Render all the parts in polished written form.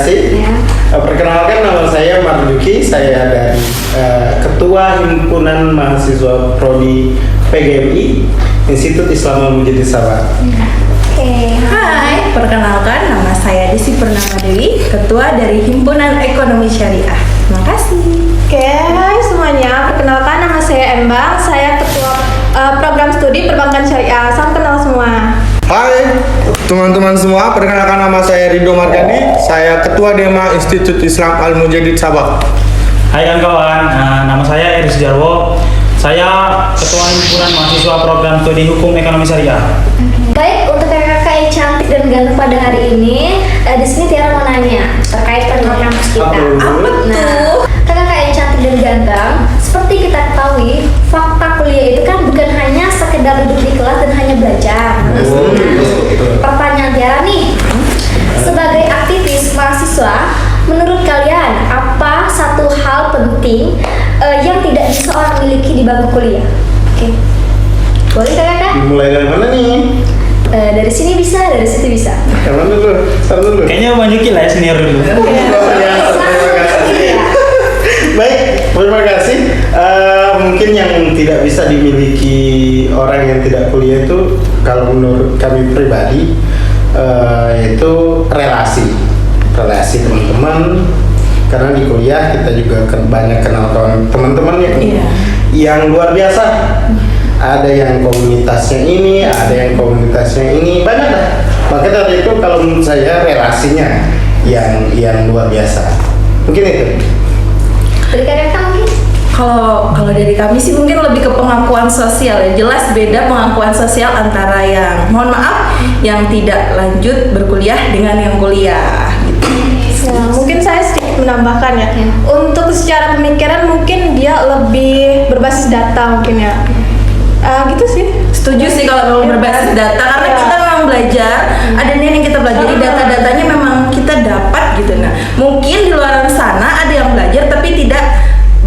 kasih. Ya. Perkenalkan, nama saya Marjuki, saya dari Ketua Himpunan Mahasiswa Prodi PGMI, Institut Islam Al-Mujadid Sabah. Oke. Hai, perkenalkan nama saya Desi Purnama Dewi, Ketua dari Himpunan Ekonomi Syariah. Terima kasih. Oke, hai semuanya. Perkenalkan nama saya Embang. Saya Ketua Program Studi Perbankan Syariah. Salam kenal semua. Hai teman-teman semua, perkenalkan nama saya Ridho Margandi, saya Ketua Dema Institut Islam Al-Mujadid Sabah. Hai kawan-kawan, nama saya Iris Jarwo. Saya Ketua Himpunan Mahasiswa Program Studi Hukum Ekonomi Syariah. Baik, untuk kakak yang cantik dan ganteng pada hari ini, di sini Tiara mau nanya terkait penerimaan kampus kita. Apa Nah, kakak yang cantik dan ganteng, seperti kita ketahui, fakta kuliah itu kan bukan hanya sekedar duduk di kelas dan hanya belajar. Pertanyaan Tiara nih, sebagai aktivis mahasiswa, menurut kalian apa satu hal penting yang tidak bisa orang miliki di bangku kuliah? Oke, boleh kakak? Dimulai dari mana nih? Dari sini bisa, dari situ bisa. Yang mana dulu? Start dulu. Kayaknya Bang Yuki lah ya senior dulu. Terima kasih. Baik, terima kasih. Mungkin yang tidak bisa dimiliki orang yang tidak kuliah itu, kalau menurut kami pribadi, yaitu relasi teman-teman. Karena di kuliah kita juga banyak kenal teman-teman yang luar biasa. Ada yang komunitasnya ini, ada yang komunitasnya ini, banyak lah. Maka dari itu kalau menurut saya relasinya yang luar biasa. Mungkin itu. Dari kakak mungkin? Kalau dari kami sih mungkin lebih ke pengakuan sosial ya. Jelas beda pengakuan sosial antara yang mohon maaf yang tidak lanjut berkuliah dengan yang kuliah. Gitu. Nah, mungkin saya sedikit menambahkan ya. Untuk secara pemikiran mungkin dia lebih berbasis data mungkin ya. Gitu sih. Setuju sih kalau memang berbasis data karena kita memang belajar ada nih yang kita pelajari data-datanya memang kita dapat gitu. Nah mungkin di luar sana ada yang belajar tapi tidak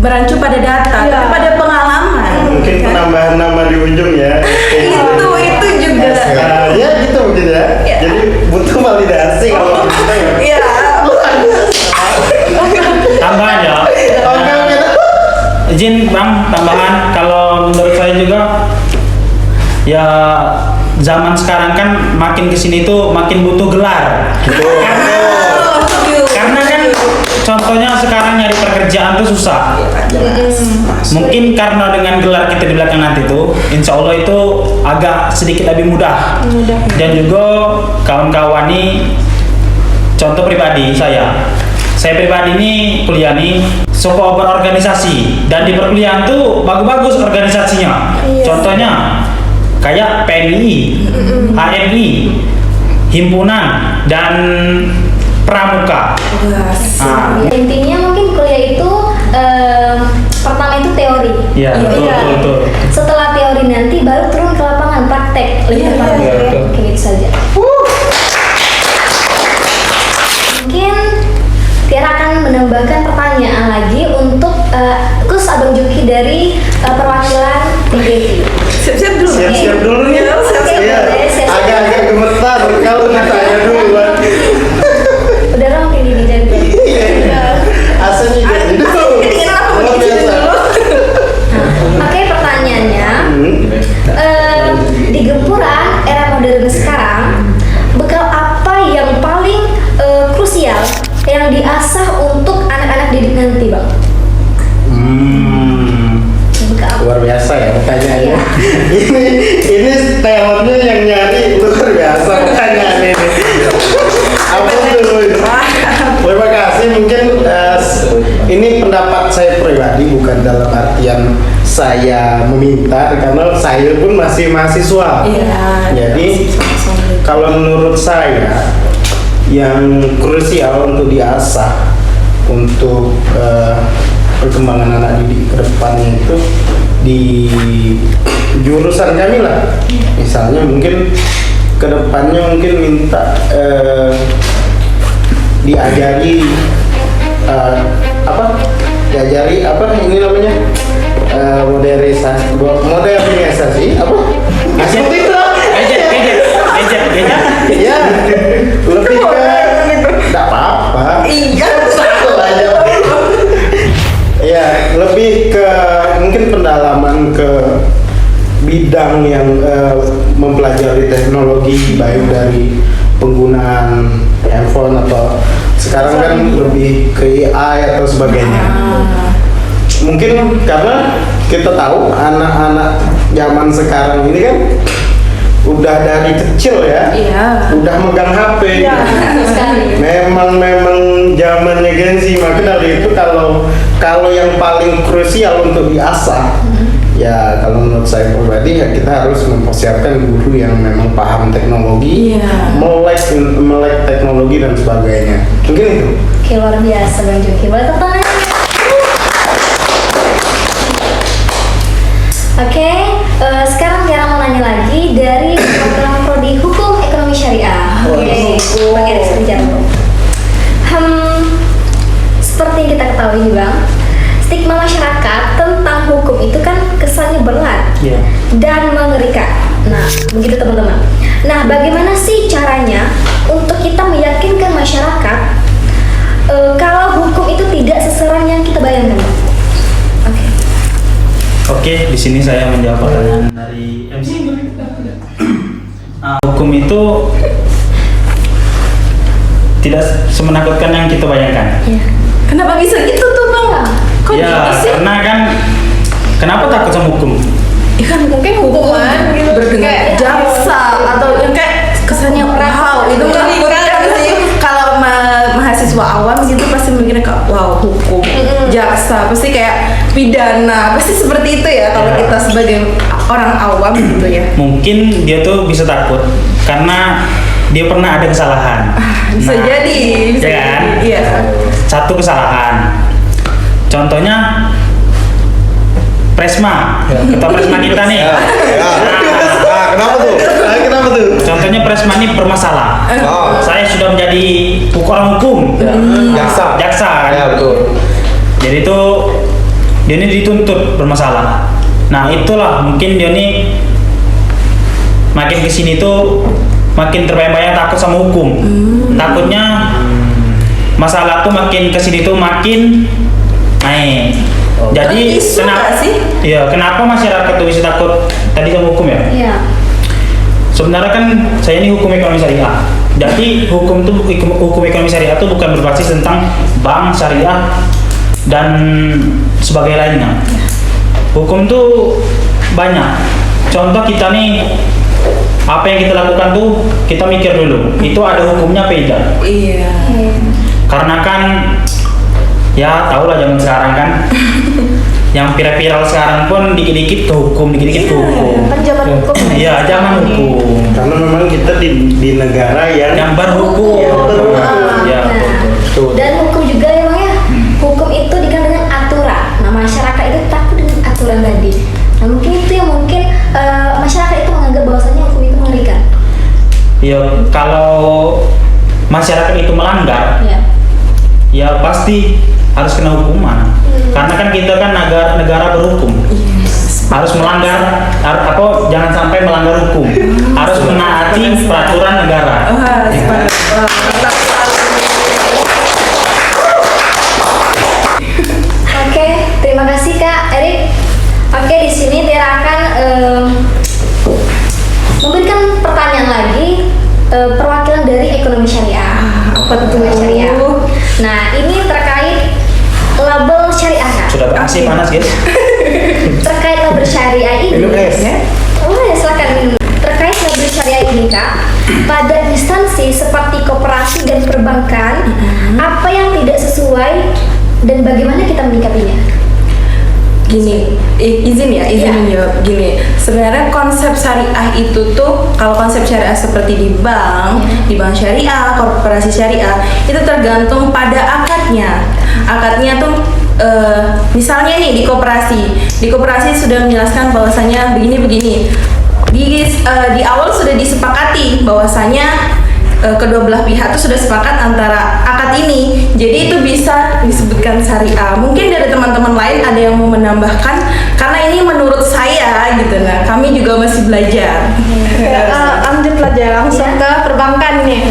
berancu pada data tapi pada pengalaman. Mungkin penambahan nama di ujung ya. itu juga. Ya gitu mungkin ya. Jadi butuh validasi kalau kita ya. Iya. Tambahan ya. Oke. Izin Bang, tambahan kalau menurut saya juga ya zaman sekarang kan makin kesini tuh makin butuh gelar. Karena kan contohnya sekarang nyari pekerjaan tuh susah. Mungkin karena dengan gelar kita di belakang nanti tuh, insya Allah itu agak sedikit lebih mudah. Dan juga kawan-kawan nih, contoh pribadi saya pribadi nih kuliah nih suka berorganisasi dan di perkuliahan tuh bagus-bagus organisasinya. Contohnya kayak PNI, HMI, himpunan dan pramuka. Intinya mungkin kuliah itu pertama itu teori. Iya, betul. Setelah teori nanti baru turun ke lapangan praktek lebih tepatnya. Oke, itu saja. Mungkin Tiara akan menambahkan pertanyaan lagi untuk Kus Abang Juki dari perwakilan TGI. Siap-siap dulu. Siap-siap dulu nih. Iya. Agak-agak gemetar kalau ditanya duluan. Udah lah mungkin ini jadi. Aslinya gitu. Luar biasa. Oke, pertanyaannya di gempuran era modern sekarang, bekal apa yang paling krusial yang diasah untuk anak-anak didik nanti, Bang? Bekal apa? Luar biasa ya pertanyaannya. ini talentnya yang nyari luar biasa pertanyaan ini. Apa dulu? Terima kasih. Mungkin ini pendapat saya pribadi, bukan dalam artian saya meminta karena saya pun masih mahasiswa. Jadi kalau menurut saya yang krusial untuk diasah untuk perkembangan anak didik ke depannya itu di jurusan kami lah. Misalnya mungkin ke depannya mungkin minta diajari diajari apa ini namanya modernisasi apa? Seperti itu lah. Gadget. Iya, lebih ke tidak apa-apa. bidang yang mempelajari teknologi, baik dari penggunaan handphone atau sekarang kan lebih ke AI atau sebagainya. Mungkin karena kita tahu anak-anak zaman sekarang ini kan udah dari kecil ya, udah megang HP. Memang zamannya Gen Z. Maka dari itu kalau yang paling krusial untuk diasah, ya kalau menurut saya pribadi ya kita harus mempersiapkan guru yang memang paham teknologi, melek teknologi dan sebagainya. Mungkin itu. Oke, luar biasa Bang Juki. Boleh tepuk tangan? Oke, sekarang Tiara mau nanya lagi dari program Prodi Hukum Ekonomi Syariah. Oke, Bang Eris kerja dulu. Seperti yang kita ketahui Bang, stigma masyarakat tentang hukum itu kan kesannya berat dan mengerikan. Nah, begitu teman-teman. Nah, bagaimana sih caranya untuk kita meyakinkan masyarakat kalau hukum itu tidak seseram yang kita bayangkan? Oke, di sini saya menjawab pertanyaan dari MC. Hukum itu tidak semenakutkan yang kita bayangkan. Kenapa bisa gitu tuh Bang? Kok Ya, gitu sih? karena kan kenapa takut sama hukum? Ya kan mungkin hukuman gitu berdengar jaksa atau yang kayak kesannya wow itu menakutkan sih. Kalau mahasiswa awam gitu pasti mikirnya kayak wow hukum, jaksa pasti kayak pidana, pasti seperti itu ya kalau kita sebagai orang awam gitu ya. Mungkin dia tuh bisa takut karena dia pernah ada kesalahan. Bisa jadi, bisa ya kan? jadi. Iya. Satu kesalahan. Contohnya Presma, ketua Presma kita nih. Kenapa tuh? Kenapa tuh? Contohnya Presma ini bermasalah. Saya sudah menjadi orang hukum, jaksa kan? Ya betul. Jadi itu dia ini dituntut bermasalah. Nah itulah mungkin dia ini makin kesini tuh makin terbayang-bayang takut sama hukum. Takutnya masalah tuh makin kesini tuh makin naik. Jadi kenapa masyarakat tuh bisa takut tadi sama hukum ya? Iya. Sebenarnya kan saya ini hukum ekonomi syariah. Jadi hukum ekonomi syariah itu bukan berbasis tentang bank syariah dan sebagai lainnya. Hukum tuh banyak. Contoh kita nih apa yang kita lakukan tuh kita mikir dulu. Itu ada hukumnya apa tidak? Iya. Karena kan ya tau lah zaman sekarang kan yang viral sekarang pun dikit-dikit ke hukum, dikit-dikit ke hukum. Kan zaman hukum. Iya, zaman hukum. Karena memang kita di negara yang berhukum. Ya, betul. Dan hukum juga ya Bang ya. Hukum itu dikenal dengan aturan. Nah, masyarakat itu takut dengan aturan tadi. Nah, mungkin itu yang masyarakat itu menganggap bahwasanya hukum itu mengerikan. Ya, kalau masyarakat itu melanggar, ya pasti harus kena hukuman. Karena kan kita kan negara berhukum. Harus melanggar jangan sampai melanggar hukum. Harus menaati peraturan negara. Oke, terima kasih Kak Erik. Oke, di sini Tiara akan memberikan pertanyaan lagi perwakilan dari ekonomi syariah. Apa itu syariah? Nah, ini terkait label syariah Kak. Sudah berhasil panas guys. Terkait label syariah ini. Minum es. Oh ya, silakan minum. Terkait label syariah ini Kak, pada instansi seperti koperasi dan perbankan, apa yang tidak sesuai dan bagaimana kita menyikapinya? Gini, izin menjawab gini. Sebenarnya konsep syariah itu tuh kalau konsep syariah seperti di bank syariah, korporasi syariah itu tergantung pada akadnya. Akadnya tuh misalnya nih di koperasi sudah menjelaskan bahwasanya begini. Di awal sudah disepakati bahwasanya kedua belah pihak itu sudah sepakat antara akad ini, jadi itu bisa disebutkan syariah. Mungkin dari teman-teman lain ada yang mau menambahkan, karena ini menurut saya gitu. Nah, kami juga masih belajar. Lanjut belajar langsung ke perbankan nih.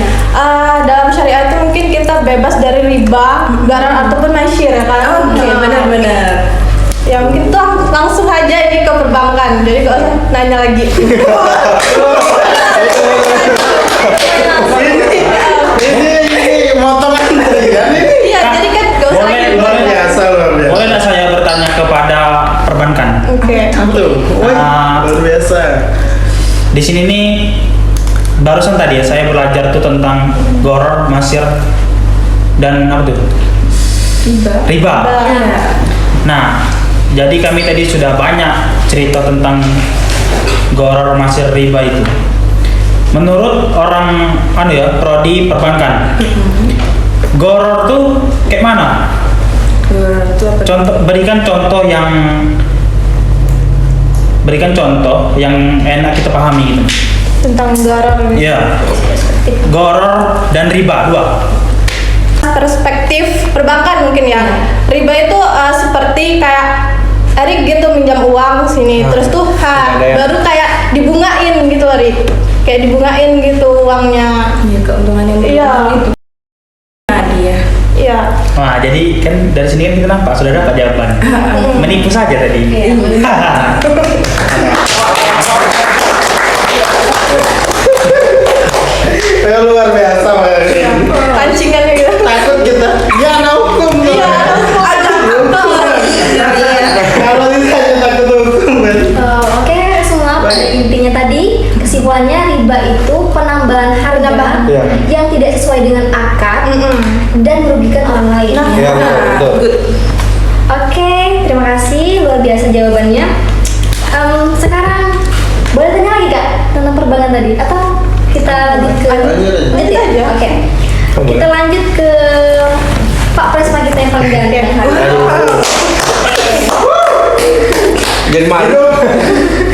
Dalam syariah itu mungkin kita bebas dari riba, gharar ataupun masyir ya kan. Oke, benar-benar. Ya mungkin tuh langsung aja di deh ke perbankan, jadi gak usah nanya lagi. Ini motongan dari kan ini. Iya, jadi kan gak usah lagi. Luar biasa, luar biasa. Boleh nggak saya bertanya kepada perbankan? Oke. Betul. Wih, luar biasa. Di sini nih barusan tadi ya saya belajar tuh tentang goror, masir, dan apa tuh? Riba. Nah, jadi kami tadi sudah banyak cerita tentang goror, masir, riba itu. Menurut orang prodi perbankan, goror tuh kayak mana? Berikan contoh yang enak kita pahami gitu. Tentang goror ini. Iya. Goror dan riba dua. Perspektif perbankan mungkin ya. Riba itu seperti kayak Ari gitu minjam uang sini, terus tuh baru kayak dibungain gitu Ari. Kayak dibungain gitu uangnya. Iya, keuntungan yang Iya. itu. Nah, dia. Iya. Wah, jadi kan dari sini kan kita nampak sudah dapat jawaban. Menipu saja tadi. Luar biasa Mbak. Pancingannya gitu. Takut kita. Ya anak hukum tuh. Iya. Kalau ditanya takut hukum kan. Oke, semua pada intinya tadi kesimpulannya riba itu penambahan harga Iya. yang tidak sesuai dengan akad dan merugikan orang lain. Iya, betul. Oke, terima kasih, luar biasa jawabannya. Sekarang boleh tanya lagi Kak tentang perbankan tadi atau kita lanjut ke Lanjut aja. Oke. Kita lanjut ke Pak Presma kita yang paling ganteng. Jadi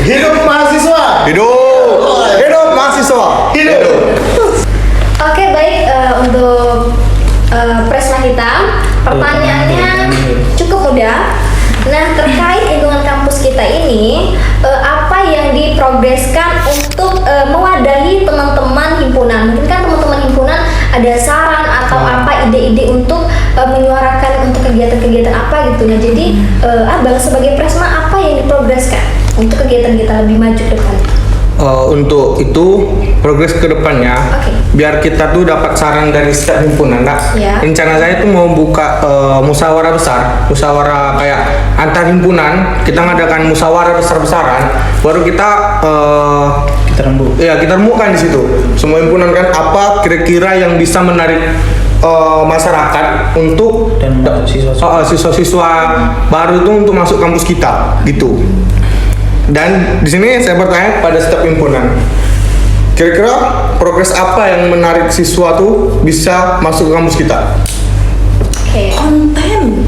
hidup mahasiswa. Hidup mahasiswa. Hidup. Oke, baik, untuk Presma kita pertanyaannya cukup mudah. Nah, terkait lingkungan kampus kita ini, apa yang diprogreskan untuk mewadahi teman-teman himpunan? Mungkin kan teman-teman himpunan ada saran atau apa ide-ide untuk menyuarakan untuk kegiatan-kegiatan apa gitu. Nah, jadi Abang sebagai Presma apa yang diprogreskan untuk kegiatan kita lebih maju ke depan? Untuk itu progres ke depannya, biar kita tuh dapat saran dari setiap himpunan, Ya. rencana saya tuh mau buka musyawarah besar, musyawarah kayak antar himpunan, kita ngadakan musyawarah besar-besaran, baru kita kita remukkan di situ. Semua himpunan kan apa kira-kira yang bisa menarik masyarakat untuk Dan siswa-siswa baru itu untuk masuk kampus kita gitu. Dan di sini saya bertanya pada setiap himpunan, kira-kira progres apa yang menarik siswa tuh bisa masuk ke kampus kita? Oke. Konten.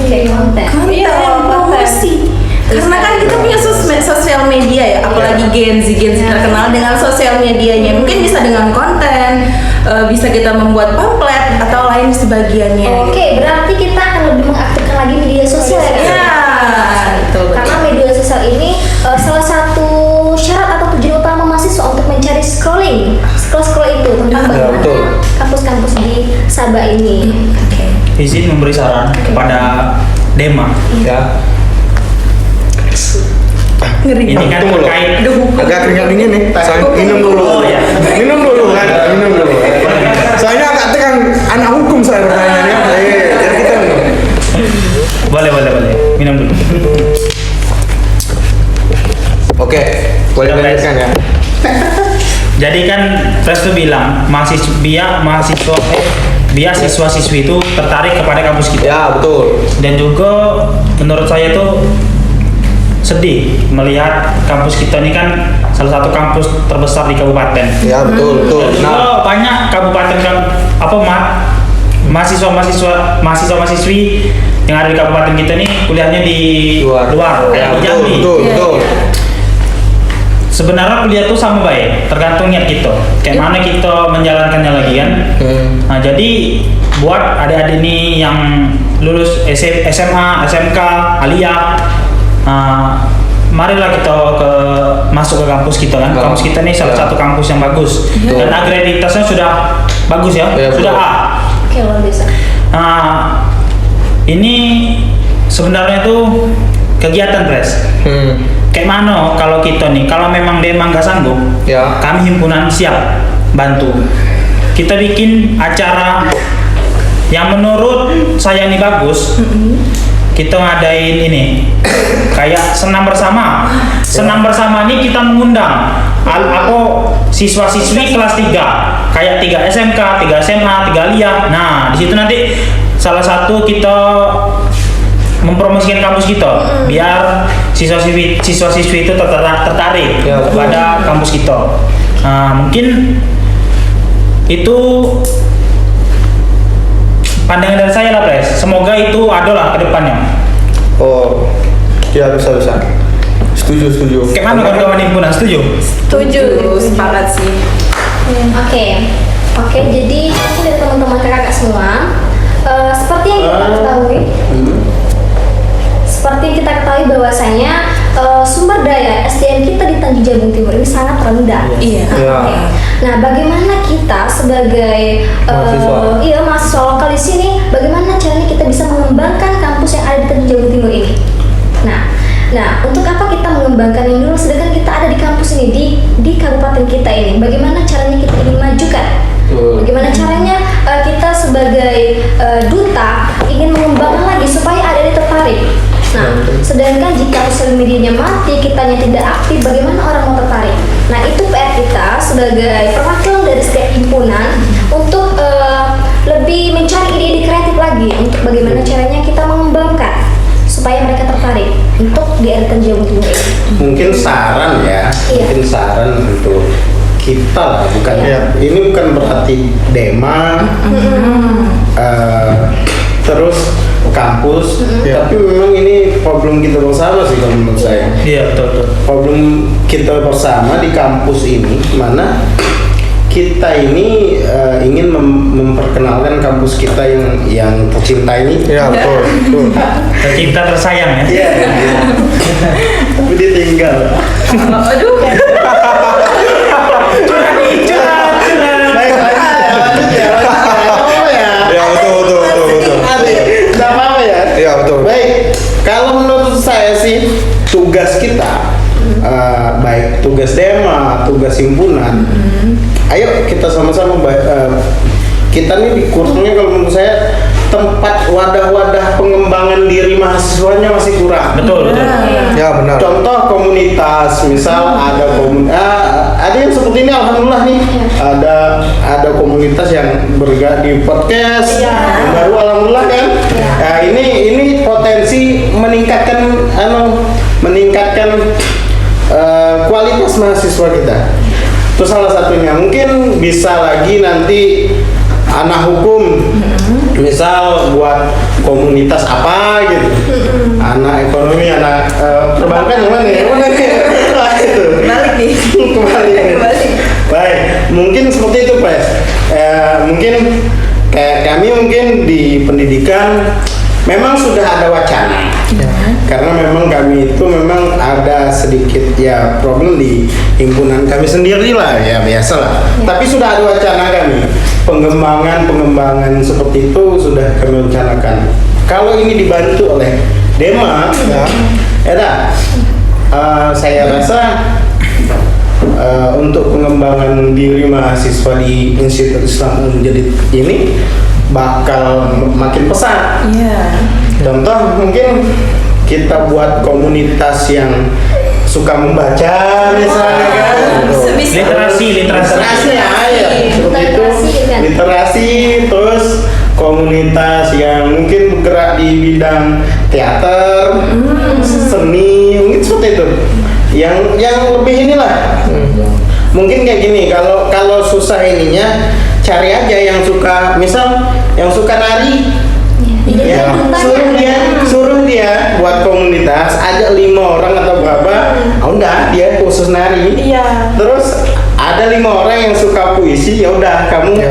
Konten. Iya, Promosi. Karena kan kita punya sosial media ya, apalagi Gen Z terkenal dengan sosial medianya. Mungkin bisa dengan konten, bisa kita membuat pamflet atau lain sebagiannya. Oke, berarti kita akan lebih mengaktifkan lagi media sosial ya. Ya, betul. Karena media sosial ini salah satu syarat atau tujuan utama mahasiswa untuk mencari scroll itu tentang bagaimana betul. kampus-kampus di Sabah ini. Oke. Izin memberi saran kepada Dema. Ya. Ngeri. Ini kan Tunggu loh. terkait Agak keringat dingin nih. Saya minum dulu. Oh, iya. Minum dulu kan. Minum dulu. Soalnya agak tegang anak hukum saya pertanyaannya. Jadi kita minum. boleh. Minum dulu. Oke, boleh Sudah, lanjutkan ya. Jadi kan Pres tuh bilang biar siswa-siswi itu tertarik kepada kampus kita. Ya, betul. Dan juga menurut saya tuh sedih melihat kampus kita ini kan salah satu kampus terbesar di kabupaten. Ya, betul. Dan juga Nah, banyak kabupaten mahasiswa-mahasiswi yang ada di kabupaten kita nih kuliahnya di luar Ya, kayak di betul, Jambi. betul. Sebenarnya kuliah tuh sama baik, tergantung niat kita. Kayak mana kita menjalankannya lagi kan. Nah, jadi buat adik-adik nih yang lulus SMA, SMK, Aliyah, marilah kita masuk ke kampus kita kan. Kampus kita nih salah satu kampus yang bagus dan akreditasnya sudah bagus ya, Ya, sudah betul. A. Oke, luar biasa. Ini sebenarnya itu kegiatan Pres. kayak mana kalau kita nih, kalau memang dia emang nggak sanggup, Ya. kami himpunan siap bantu. Kita bikin acara yang menurut saya ini bagus. Kita ngadain ini kayak senam bersama. Senam bersama ini kita mengundang siswa-siswi kelas 3, kayak 3 SMK, 3 SMA, 3 Aliyah. Nah, di situ nanti salah satu kita mempromosikan kampus kita biar siswa-siswi itu tertarik Ya, betul. kepada kampus kita. Nah, mungkin itu pandangan dari saya lah, Pres. Semoga itu adalah ke depannya. Oh, ya bisa. Setuju. Kayak mana kawan-kawan himpunan, setuju? Setuju. Sepakat sih. Oke, jadi mungkin dari teman-teman kakak semua, seperti yang kita ketahui, bahwasanya sumber daya SDM kita di Tanjung Jabung Timur ini sangat rendah. Iya. Iya. Nah, bagaimana kita sebagai mahasiswa lokal di sini, bagaimana caranya kita bisa mengembangkan kampus yang ada di Tanjung Jabung Timur ini? Nah, untuk apa kita mengembangkan ini dulu, sedangkan kita ada di kampus ini, di kabupaten kita ini, bagaimana caranya kita ingin majukan? Bagaimana caranya kita sebagai duta ingin mengembangkan lagi supaya ada tertarik? Nah, sedangkan jika sosial medianya mati, kitanya tidak aktif, bagaimana orang mau tertarik? Nah, itu PR kita sebagai perwakilan dari setiap himpunan untuk lebih mencari ide-ide kreatif lagi untuk bagaimana caranya kita mengembangkan supaya mereka tertarik untuk diadakan Jabung Timur ini. Mungkin saran ya, Iya. mungkin saran untuk kita lah, bukan ini bukan berarti Dema, terus kampus, tapi memang ini problem kita bersama sih kalau menurut saya. Iya, betul. Problem kita bersama di kampus ini, mana kita ini ingin memperkenalkan kampus kita yang tercinta ini. Ya, betul. Tercinta, tersayang ya. Iya. Tapi ditinggal. Aduh. Baik, lanjut ya. Apa ya? Ya, betul. Nggak apa-apa ya. Iya, betul. Baik, kalau menurut saya sih tugas kita, baik tugas Dema, tugas himpunan, ayo kita sama-sama kita nih di kursusnya kalau menurut saya tempat wadah-wadah pengembangan diri mahasiswanya masih kurang. Betul. Ya, benar. Contoh komunitas, misal ada ada yang seperti ini, alhamdulillah nih, ada komunitas yang bergerak di podcast, yang baru, alhamdulillah kan. Nah, ini potensi meningkatkan kualitas mahasiswa kita. Itu salah satunya. Mungkin bisa lagi nanti anak hukum, misal buat komunitas apa gitu, anak ekonomi, anak perbankan yang mana ya? Itu. Balik nih. Kembali. Baik, mungkin seperti itu, Pres. Mungkin kayak kami mungkin di pendidikan memang sudah ada wacana. Karena memang kami itu memang ada sedikit ya problem di himpunan kami sendiri lah, ya biasalah. Tapi sudah ada wacana kami. Pengembangan seperti itu sudah kami rencanakan. Kalau ini dibantu oleh Dema, saya rasa untuk pengembangan diri mahasiswa di Institut Islam menjadi ini bakal makin pesat. Iya. Contoh mungkin kita buat komunitas yang suka membaca misalnya kan. Sebisa. Literasi ya, seperti itu. Literasi, terus komunitas yang mungkin bergerak di bidang teater, seni, mungkin seperti itu. Yang lebih inilah. Mungkin kayak gini, kalau susah ininya, cari aja yang suka, misal yang suka nari. Ya, suruh dia buat komunitas, ajak 5 orang atau berapa, udah dia khusus nari. Iya. Terus ada 5 orang yang suka puisi, ya udah kamu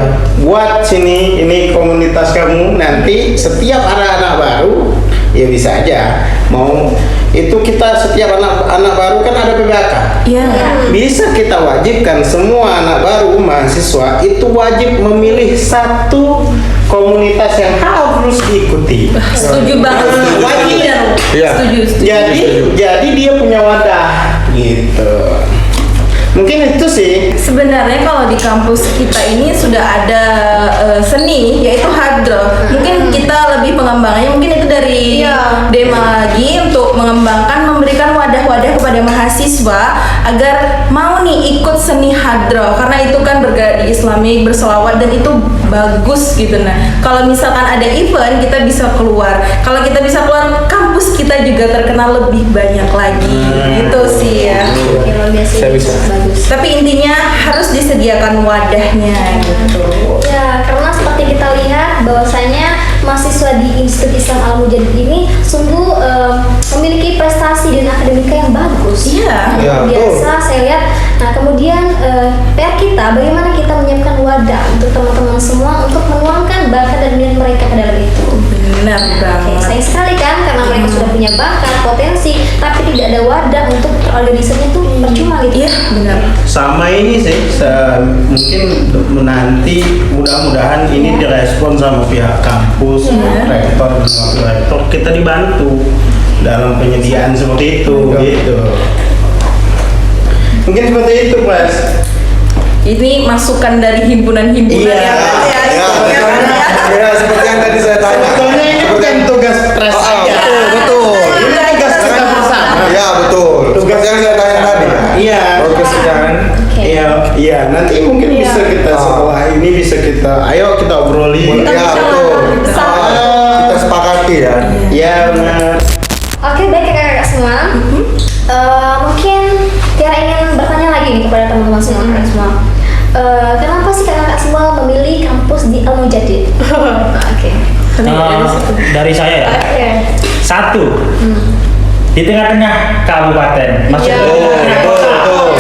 buat sini, ini komunitas kamu. Nanti setiap anak-anak baru, ya bisa aja mau itu kita setiap anak baru kan ada PBK. Iya. Bisa kita wajibkan semua anak baru mahasiswa itu wajib memilih satu komunitas yang harus diikuti. Setuju banget. Wajib. Iya. Setuju. Jadi dia punya wadah gitu. Mungkin itu sih. Sebenarnya kalau di kampus kita ini sudah ada seni yaitu hadroh. Mungkin kita lebih pengembangannya mungkin itu dari Dema lagi untuk mengembangkan memberikan wadah-wadah kepada mahasiswa agar mau nih ikut seni hadroh karena itu kan bergerak di Islamik, berselawat dan itu bagus gitu. Nah, kalau misalkan ada event kita bisa keluar. Kalau kita bisa keluar kampus kita juga terkenal lebih banyak lagi. Gitu sih ya. Oke, luar biasa. Saya bisa. Bagus. Tapi intinya harus disediakan wadahnya gitu. Ya, karena seperti kita lihat bahwasanya mahasiswa di Institut Islam Al-Mujadid ini sungguh memiliki prestasi dan akademika yang bagus. Iya. Ya, Biasa saya lihat. Nah, kemudian PR kita bagaimana kita menyiapkan wadah untuk teman-teman semua untuk menuangkan bakat dan minat mereka ke dalam itu. Benar Oke, banget. sayang sekali kan karena mereka sudah punya bakat, potensi, tapi tidak ada wadah untuk terorganisasinya tuh percuma gitu. Iya, benar. Sama ini sih, mungkin nanti mudah-mudahan ini direspon sama pihak kampus, rektor dan wakil rektor, kita dibantu dalam penyediaan seperti itu, gitu. Mungkin seperti itu, Mas. Ini masukan dari himpunan-himpunan Iya. yang ada ya. Ya, seperti yang tadi saya tanya. Sebetulnya ini bukan tugas pres saja. Betul. Ini tugas kita bersama. Ya, betul. Seperti yang saya tanya tadi. Iya. Progresnya kan. Iya. Nanti mungkin bisa kita setelah ini bisa kita, ayo kita obrolin. Ya, betul. Kita sepakati ya. Ya benar. Oke, baik kakak-kakak semua. Mungkin Tiara ingin bertanya lagi nih kepada teman-teman semua, kakak semua. Kenapa sih kakak semua memilih kampus di Al-Mujadid? Oke. Dari saya ya. Oke. Satu, di tengah-tengah kabupaten, maksudnya Betul.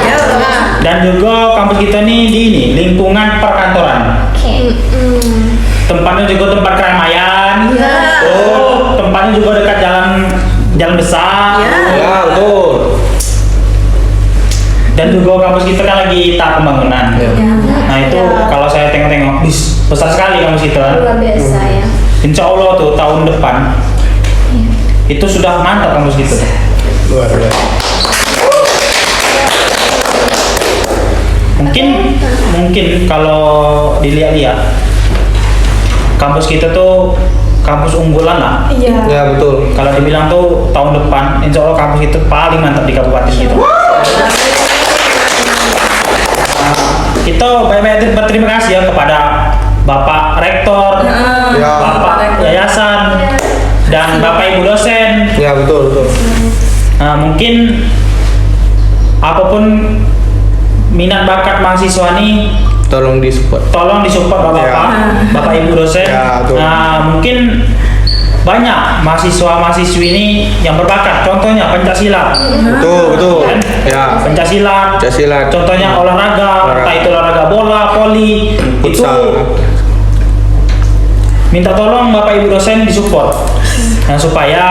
dan juga kampus kita nih di ini lingkungan perkantoran. Oke. Tempatnya juga tempat keramaian. Iya. Tempatnya juga dekat jalan besar. Ya, betul. Dan juga kampus kita kan lagi tahap pembangunan. Nah itu kalau saya tengok-tengok, besar sekali kampus kita. Luar biasa ya. Insya Allah tuh tahun depan itu sudah mantap kampus kita. Luar biasa. Mungkin kalau dilihat-lihat kampus kita tuh kampus unggulan lah. Iya. Ya, betul. Kalau dibilang tuh tahun depan, insya Allah kampus kita paling mantap di kabupaten kita. Kita banyak-banyak berterima kasih ya kepada Bapak Rektor, Ya. Bapak Yayasan, dan Bapak Ibu dosen. Ya, betul. Nah, mungkin apapun minat bakat mahasiswa ini Tolong disupport. tolong disupport Bapak, Bapak Ibu dosen. Ya, betul. Nah, mungkin banyak mahasiswa-mahasiswi ini yang berbakat. Contohnya Pancasila. Betul. Kan? Ya. Pancasila. Contohnya olahraga, entah itu olahraga bola, voli, itu Futsal. minta tolong Bapak Ibu dosen disupport. Nah, supaya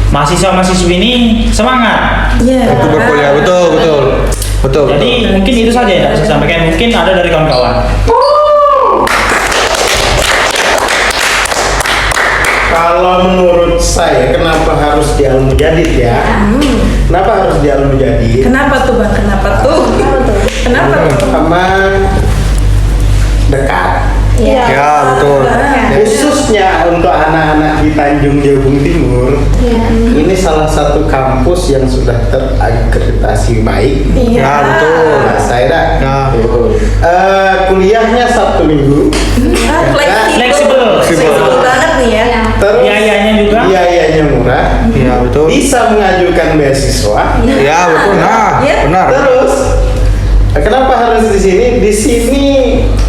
mahasiswa-mahasiswi ini semangat. Iya. Untuk berkuliah, betul. Jadi mungkin itu saja yang saya sampaikan. Mungkin ada dari kawan-kawan. Kalau menurut saya, kenapa harus di Al-Mujadid ya? Kenapa harus di Al-Mujadid? Kenapa tuh Bang? Kenapa tuh? Pertama, dekat. Ya, betul. Khususnya untuk anak-anak di Tanjung Jabung Timur, ini salah satu kampus yang sudah terakreditasi baik. Ya, betul. Nah, saya dah. Ya. Kuliahnya Sabtu Minggu. Fleksibel. banget nih ya. Terus Biayanya juga. biayanya murah. Ya, betul. Bisa mengajukan beasiswa. Ya, betul. Nah, Iya. benar. Terus kenapa harus di sini? Di sini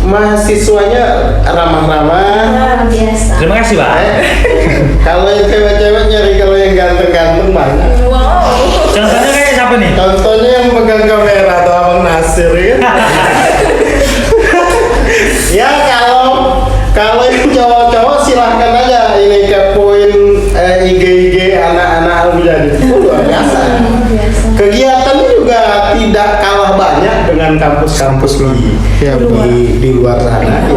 mahasiswanya ramah-ramah. Luar biasa. Terima kasih, Pak. Kalau yang cewek-cewek nyari kalau yang ganteng-ganteng banyak. Wow. Contohnya kayak siapa nih? Contohnya yang pegang kamera atau Abang Nasir kan. Ya kalau yang cowok-cowok silahkan aja ini kepoin IG anak-anak Al-Mujadid. Luar biasa. Kegiatannya juga tidak tidak kalah banyak dengan kampus-kampus Iya, di luar sana yang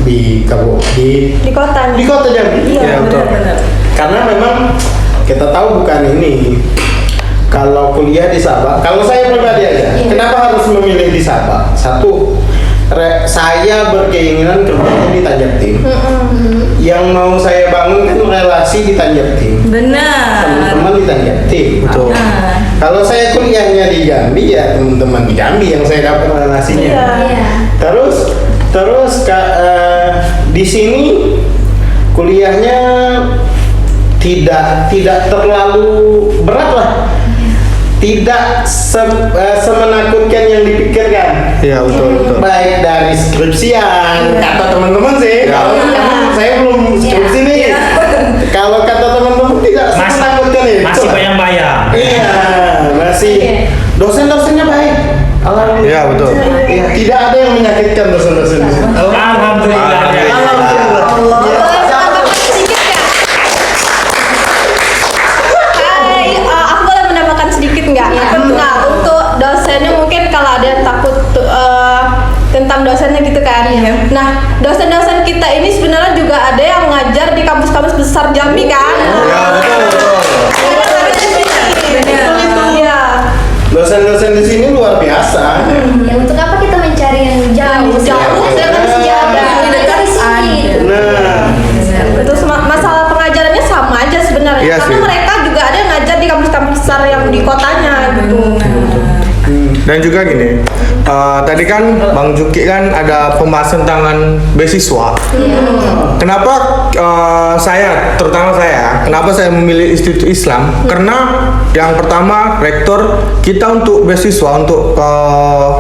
di Di kota. Jambi. Iya, betul. benar. Karena memang kita tahu bukan ini. Kalau kuliah di Sabah, kalau saya pribadi aja, kenapa harus memilih di Sabah? Satu, saya berkeinginan kerjanya di Tanjab-Tim. Yang mau saya bangun kan relasi di Tanjab-Tim. Benar. Teman-teman di Tanjab-Tim. Betul. Nah, Kalau saya kuliahnya di Jambi, ya teman-teman di Jambi yang saya dapat relasinya. Iya. Terus di sini kuliahnya tidak terlalu berat lah. Tidak semenakutkan yang dipikirkan. Iya, betul. Baik dari skripsian, kata teman-teman sih. Ya. Kalau saya belum skripsi nih. Kalau kata teman-teman tidak semenakutkan itu. Masih bayang-bayang. Iya, masih. Dosen-dosennya baik. Alhamdulillah. Iya, betul. Iya, tidak ada yang menyakitkan dosen-dosen di sini. Alhamdulillah. Alhamdulillah. Iya. Aku boleh menambahkan sedikit nggak? Nah, untuk dosennya mungkin kalau ada yang takut tentang dosennya gitu kan. Nah, dosen-dosen kita ini sebenarnya juga ada yang ngajar di kampus-kampus besar Jambi kan. Iya, betul. Iya. Dosen-dosen di sini luar biasa. Ya untuk apa kita mencari yang jauh? Jauh, Saya kan Iya. sejadah. Di dekat Dari sini. Nah, Terus masalah pengajarannya sama aja sebenarnya. Iya Karena sih. mereka juga ada yang ngajar di kampus-kampus besar yang di kotanya gitu. Dan juga gini, tadi kan Bang Juki kan ada pembahasan tentang beasiswa. Kenapa kenapa saya memilih Institut Islam? Karena yang pertama rektor kita untuk beasiswa untuk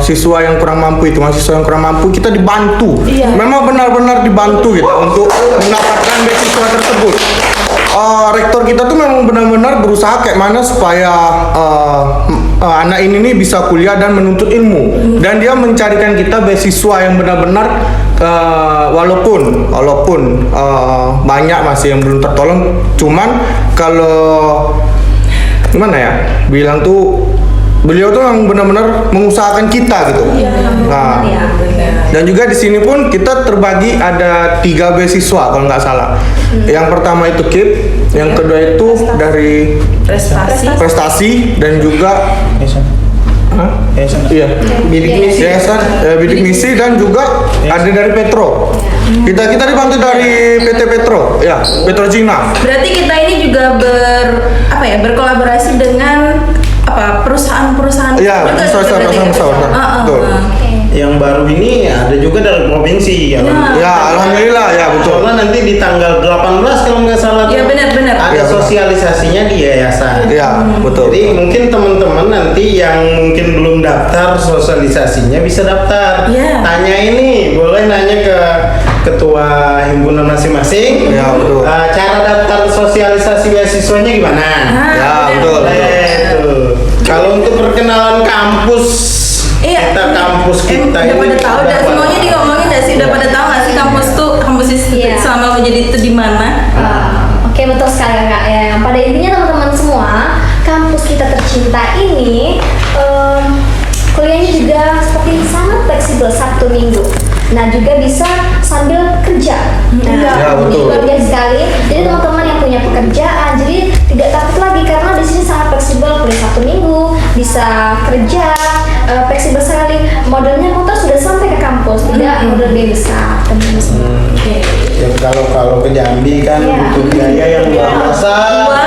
siswa yang kurang mampu itu, mahasiswa yang kurang mampu kita dibantu. Memang benar-benar dibantu gitu untuk mendapatkan beasiswa tersebut. Rektor kita tuh memang benar-benar berusaha kayak mana supaya anak ini nih bisa kuliah dan menuntut ilmu, dan dia mencarikan kita beasiswa yang benar-benar walaupun banyak masih yang belum tertolong, cuman kalau gimana ya bilang tuh beliau tuh yang benar-benar mengusahakan kita gitu. Nah, dan juga di sini pun kita terbagi ada 3 beasiswa kalau nggak salah. Yang pertama itu KIP, yang kedua itu dari prestasi dan juga iya bidik misi. yayasan bidik misi, dan juga ada dari Petro. Kita dibantu dari PT Petro, ya Petrocina. berarti kita ini juga berkolaborasi dengan perusahaan-perusahaan Iya, juga perusahaan berarti ya? besar. Betul. Yang baru ini ada juga dari provinsi. Ya, alhamdulillah ya betul. Soalnya nanti di tanggal 18 kalau nggak salah Iya, tuh benar-benar. ada Iya, benar. sosialisasinya di yayasan. Ya, betul. Jadi mungkin teman-teman nanti yang mungkin belum daftar sosialisasinya bisa daftar. Iya. Tanya ini, boleh nanya ke ketua himpunan masing-masing. Ya, betul. Cara daftar sosialisasi beasiswanya gimana? Ya, betul. Itu. Kalau untuk perkenalan kampus, Iya. kampus kita udah pada tahu, udah semuanya diomongin nggak sih? Udah pada tahu nggak sih kampus Iya. selama menjadi itu di mana? Oke, betul sekali Kak. Ya, pada intinya teman-teman semua, kampus kita tercinta ini kuliahnya juga seperti sangat fleksibel Sabtu Minggu. Nah, juga bisa sambil kerja. Nah, Ya, betul. luar biasa sekali. Jadi teman-teman yang punya pekerjaan, jadi tidak takut lagi karena di sini sangat fleksibel. Kuliah Sabtu Minggu, bisa kerja, fleksibel sekali. Modelnya motor sudah sampai ke kampus, tidak model B besar. Teman-teman semua. Ya, kalau ke Jambi kan Iya. butuh biaya yang luar biasa. 2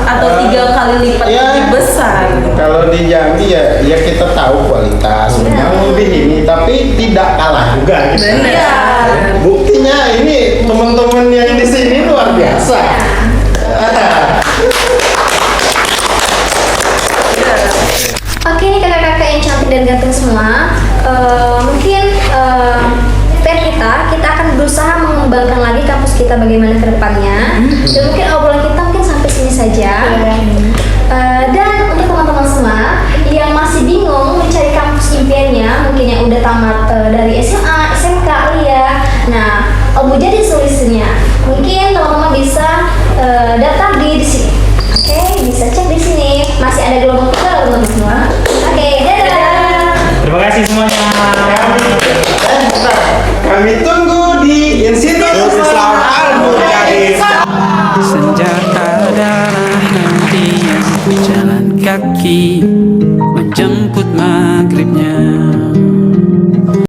atau 3 kali lipat Ya. lebih besar. Kalau di Jambi ya kita tahu kualitas memang lebih ini, tapi tidak kalah juga gitu. Benar. Buktinya ini teman-teman yang di sini luar biasa. Oke, ini kakak-kakak yang cantik dan ganteng semua. Mungkin PR kita akan berusaha mengembangkan lagi kampus kita bagaimana ke depannya. Dan mungkin obrolan kita mungkin sampai sini saja. Dan untuk teman-teman semua yang masih bingung mencari kampus impiannya, mungkin yang udah tamat dari SMA, SMK, kuliah. Nah, Om jadi solusinya. Mungkin teman-teman bisa daftar di sini. Oke, bisa cek di sini. Masih ada gelombang 3 teman-teman semua. Oke, dadah. adalah hati yang berjalan kaki menjemput maghribnya.